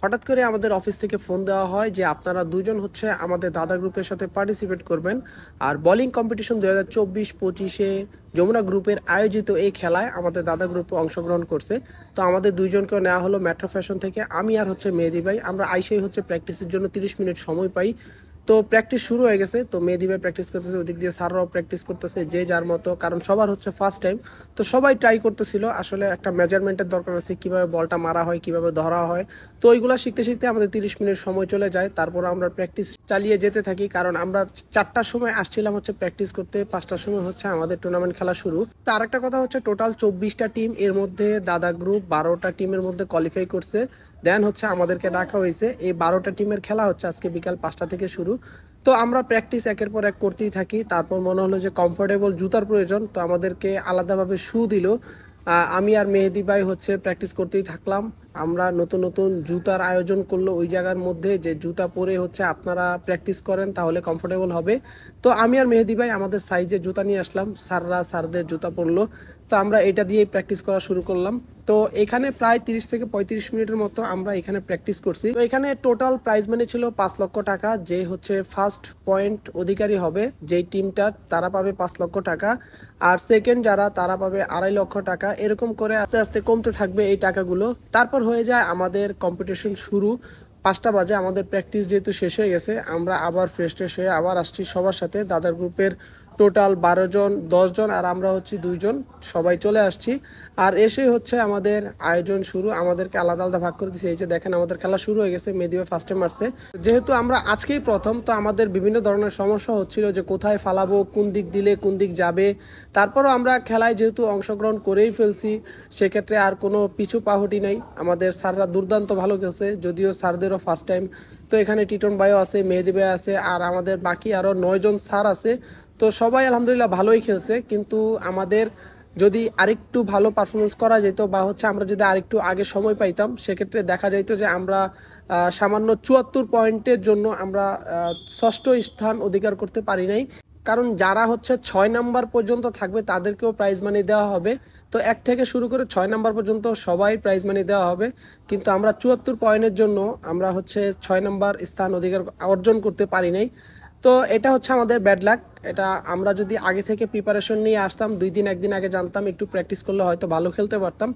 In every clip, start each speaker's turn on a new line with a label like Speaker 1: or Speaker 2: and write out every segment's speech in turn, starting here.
Speaker 1: হঠাৎ করে আমাদের অফিস থেকে ফোন দেওয়া হয় যে আপনারা দুজন হচ্ছে আমাদের দাদা গ্রুপের সাথে পার্টিসিপেট করবেন আর বোলিং কম্পিটিশন 2024-25-এ যমুনা গ্রুপের আয়োজিত এই খেলায় আমাদের দাদা গ্রুপে অংশগ্রহণ করছে। তো আমাদের দুইজনকেও নেওয়া হলো মেট্রো ফ্যাশন থেকে। আমি আর হচ্ছে মেহেদি ভাই আমরা আইসেই হচ্ছে প্র্যাকটিসের জন্য 30 মিনিট সময় পাই। তো প্র্যাকটিস শুরু হয়ে গেছে। তো মেহেদি ভাই প্র্যাকটিস করতেছে, ওদিক দিয়ে স্যাররাও প্র্যাকটিস করতেছে যে যার মতো, কারণ সবার হচ্ছে ফার্স্ট টাইম। তো সবাই ট্রাই করতেছিল। আসলে একটা মেজারমেন্টের দরকার আছে, কিভাবে বলটা মারা হয়, কিভাবে ধরা হয়। তো ওইগুলো শিখতে শিখতে আমাদের 30 মিনিট সময় চলে যায়। তারপর আমরা প্র্যাকটিস চালিয়ে যেতে থাকি, কারণ আমরা 4টার সময় আসছিলাম হচ্ছে প্র্যাকটিস করতে, 5টার সময় হচ্ছে আমাদের টুর্নামেন্ট খেলা শুরু। তো আরেকটা কথা হচ্ছে টোটাল 24টা টিম, এর মধ্যে দাদা গ্রুপ 12টা টিমের মধ্যে কোয়ালিফাই করছে। দেন হচ্ছে আমাদেরকে ডাকা হয়েছে। এই 12টা টিমের খেলা হচ্ছে আজকে বিকাল 5টা থেকে শুরু। তো আমরা প্র্যাকটিস একের পর এক করতেই থাকি। তারপর মনে হলো যে কমফোর্টেবল জুতার প্রয়োজন, তো আমাদেরকে আলাদাভাবে শু দিল। আমি আর মেহেদি ভাই হচ্ছে প্র্যাকটিস করতেই থাকলাম। আমরা নতুন নতুন জুতার আয়োজন করলো ওই জায়গার মধ্যে, যে জুতা পরে হচ্ছে আপনারা প্র্যাকটিস করেন তাহলে কমফোর্টেবল হবে। তো আমি আর মেহেদি ভাই আমাদের সাইজে জুতা নিয়ে আসলাম, স্যারদের জুতা পরলো। তো আমরা এটা দিয়েই প্র্যাকটিস করা শুরু করলাম। তো এখানে প্রায় 30 থেকে 35 মিনিটের মতো আমরা এখানে প্র্যাকটিস করছি। তো এখানে টোটাল প্রাইজ মানি ছিল 5 লক্ষ টাকা। যে হচ্ছে ফার্স্ট পয়েন্ট অধিকারী হবে যেই টিমটা, তারা পাবে 5 লক্ষ টাকা। আর সেকেন্ড যারা, তারা পাবে 2.5 লক্ষ টাকা। এরকম করে আস্তে আস্তে কমতে থাকবে এই টাকাগুলো। তারপর হয়ে যায় আমাদের কম্পিটিশন শুরু। 5টা বাজে আমাদের প্র্যাকটিস যেহেতু শেষ হয়ে গেছে, আমরা আবার ফ্রেশ হয়ে আবার আসছি সবার সাথে। দাদার গ্রুপের টোটাল 12 জন, 10 জন আর আমরা হচ্ছি 2 জন, সবাই চলে আসছি। আর এসে হচ্ছে আমাদের আয়োজন শুরু। আমাদেরকে আলাদা আলাদা ভাগ করে দিয়েছে। এই যে দেখেন আমাদের খেলা শুরু হয়ে গেছে, মেহেদি ভাই ফার্স্টে মারছে। যেহেতু আমরা আজকেই প্রথম, তো আমাদের বিভিন্ন ধরনের সমস্যা হচ্ছিল যে কোথায় ফালাবো, কোন দিক দিলে কোন দিক যাবে। তারপরও আমরা খেলায় যেহেতু অংশগ্রহণ করেই ফেলছি, সেক্ষেত্রে আর কোনো পিছু পাহটি নাই। আমাদের স্যাররা দুর্দান্ত ভালো খেলছে, যদিও স্যারদেরও ফার্স্ট টাইম। তো এখানে টিটন ভাইও আছে, মেহেদি ভাই আছে, আর আমাদের বাকি আরও 9 জন স্যার আছে। তো সবাই আলহামদুলিল্লাহ ভালোই খেলছে, কিন্তু আমাদের যদি আরেকটু ভালো পারফরমেন্স করা যেত বা হচ্ছে আমরা যদি আরেকটু আগে সময় পাইতাম, সেক্ষেত্রে দেখা যাইতো যে আমরা সামান্য 74 পয়েন্টের জন্য আমরা 6ষ্ঠ স্থান অধিকার করতে পারি নাই। কারণ যারা হচ্ছে 6 নাম্বার পর্যন্ত থাকবে তাদেরকেও প্রাইজ মানি দেওয়া হবে। তো 1 থেকে শুরু করে 6 নাম্বার পর্যন্ত সবাই প্রাইজ মানি দেওয়া হবে, কিন্তু আমরা 74 পয়েন্টের জন্য আমরা হচ্ছে 6 নাম্বার স্থান অর্জন করতে পারি নাই। তো এটা হচ্ছে আমাদের ব্যাড লাক। এটা আমরা যদি আগে থেকে প্রিপারেশন নিয়ে আসতাম, 2 দিন 1 দিন আগে জানতাম, একটু প্র্যাকটিস করলে হয়তো ভালো খেলতে পারতাম।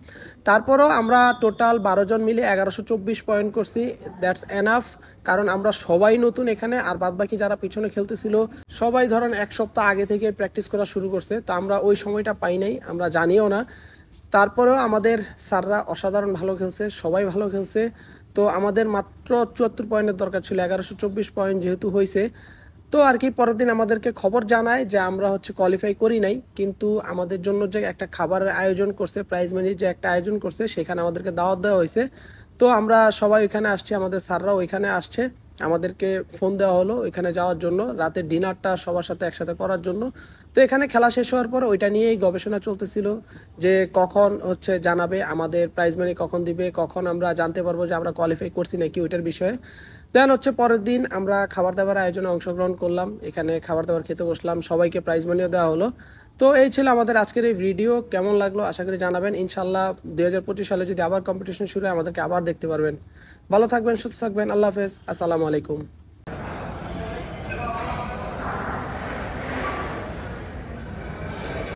Speaker 1: তারপরও আমরা টোটাল 12 জন মিলে 1124 পয়েন্ট করছি। দ্যাটস এনাফ, কারণ আমরা সবাই নতুন এখানে, আর বাদবাকি যারা পিছনে খেলতেছিল সবাই ধরেন 1 সপ্তাহ আগে থেকে প্র্যাকটিস করা শুরু করছে। তো আমরা ওই সময়টা পাই নাই, আমরা জানিও না। তারপরেও আমাদের স্যাররা অসাধারণ ভালো খেলছে, সবাই ভালো খেলছে। তো আমাদের মাত্র 74 পয়েন্টের দরকার ছিল, 1124 পয়েন্ট যেহেতু হয়েছে। তো আর কি পরের দিন আমাদেরকে খবর জানায় যে আমরা হচ্ছে কোয়ালিফাই করি নাই, কিন্তু আমাদের জন্য যে একটা খাবারের আয়োজন করছে, প্রাইজ মানির যে একটা আয়োজন করছে, সেখানে আমাদেরকে দাওয়াত দেওয়া হয়েছে। তো আমরা সবাই ওইখানে আসছি, আমাদের স্যাররাও ওইখানে আসছে। আমাদেরকে ফোন দেওয়া হলো ওইখানে যাওয়ার জন্য, রাতের ডিনারটা সবার সাথে একসাথে করার জন্য। তো এখানে খেলা শেষ হওয়ার পর ওইটা নিয়েই গবেষণা চলতেছিল যে কখন হচ্ছে জানাবে আমাদের প্রাইজ মানি, কখন দিবে, কখন আমরা জানতে পারবো যে আমরা কোয়ালিফাই করছি নাকি, ওইটার বিষয়ে। দেন হচ্ছে পরের দিন আমরা খাবার দাবার আয়োজনে অংশগ্রহণ করলাম, এখানে খাবার দাবার খেতে বসলাম, সবাইকে প্রাইজ মানিও দেওয়া হলো। তো এই ছিল আমাদের আজকের এই ভিডিও। কেমন লাগলো আশা করি জানাবেন। ইনশাল্লাহ 2025 সালে যদি আবার কম্পিটিশন শুরু হয় আমাদেরকে আবার দেখতে পারবেন। ভালো থাকবেন, সুস্থ থাকবেন। আল্লাহ হাফেজ, আসসালামু আলাইকুম।